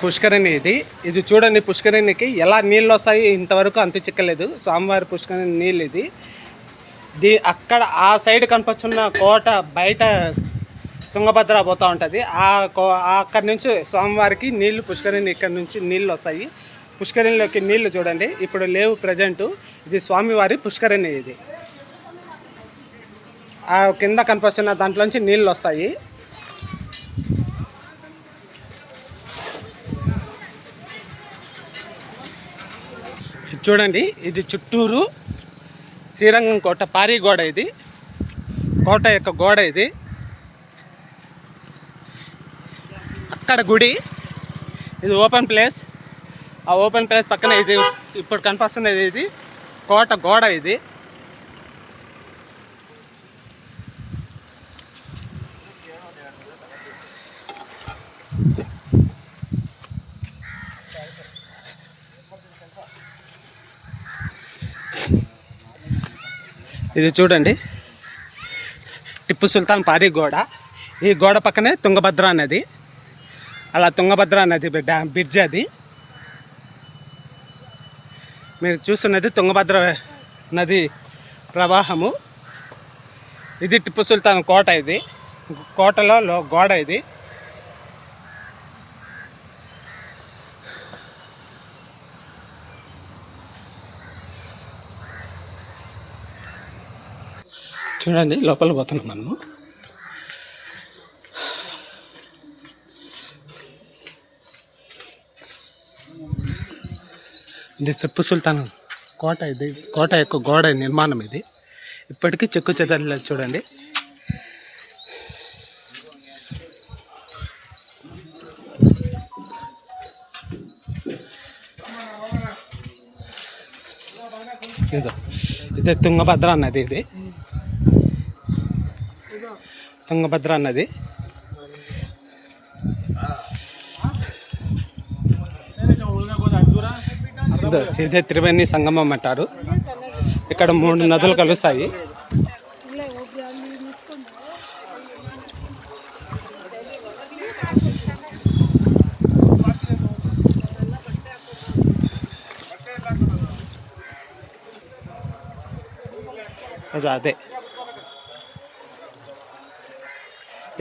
పుష్కరిణి ఇది చూడండి. పుష్కరిణికి ఎలా నీళ్ళు వస్తాయి ఇంతవరకు అంత చిక్కలేదు. స్వామివారి పుష్కరిణి నీళ్ళు ఇది అక్కడ ఆ సైడ్ కనిపించున్న కోట బయట తుంగభద్ర పోతూ ఉంటుంది. అక్కడి నుంచి స్వామివారికి నీళ్లు పుష్కరిణి ఇక్కడ నుంచి నీళ్ళు వస్తాయి. పుష్కరిణిలోకి నీళ్లు చూడండి ఇప్పుడు లేవు ప్రజెంటు. ఇది స్వామివారి పుష్కరిణి. ఇది ఆ కింద కనిపిస్తున్న దాంట్లోంచి నీళ్ళు వస్తాయి. చూడండి ఇది చుట్టూరు శ్రీరంగం కోట పారీ గోడ. ఇది కోట యొక్క గోడ. ఇది అక్కడ గుడి. ఇది ఓపెన్ ప్లేస్. ఆ ఓపెన్ ప్లేస్ పక్కన ఇది ఇప్పుడు కనిపిస్తున్నది ఇది కోట గోడ. ఇది ఇది చూడండి టిప్పు సుల్తాన్ పారీ గోడ. ఈ గోడ పక్కనే తుంగభద్ర నది. అలా తుంగభద్ర నది బ్రిడ్జ్. అది మీరు చూస్తున్నది తుంగభద్ర నది ప్రవాహము. ఇది టిప్పు సుల్తాన్ కోట. ఇది కోటలో గోడ. ఇది చూడండి లోపల పోతున్నాం మనము. ఇది టిప్పు సుల్తాన్ కోట. ఇది కోట యొక్క గోడ నిర్మాణం. ఇది ఇప్పటికీ చెక్కు చెదరలేదు. చూడండి ఇదే తుంగభద్ర నది. ఇది తుంగభద్ర నది. ఇదే త్రివేణి సంగమం అంటారు. ఇక్కడ 3 నదులు కలుస్తాయి. అదే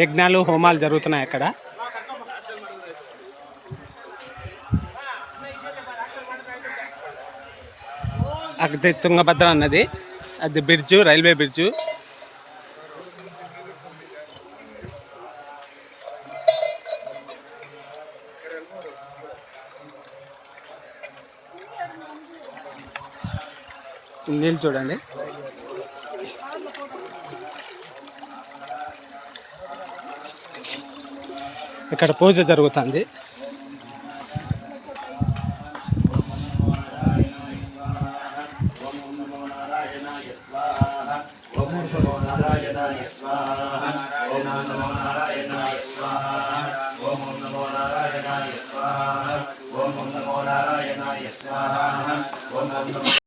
యజ్ఞాలు హోమాలు జరుగుతున్నాయి అక్కడ. అది తుంగభద్ర అన్నది. అది బ్రిడ్జు, రైల్వే బ్రిడ్జు. నీళ్ళు చూడండి. ఇక్కడ పూజ జరుగుతుంది.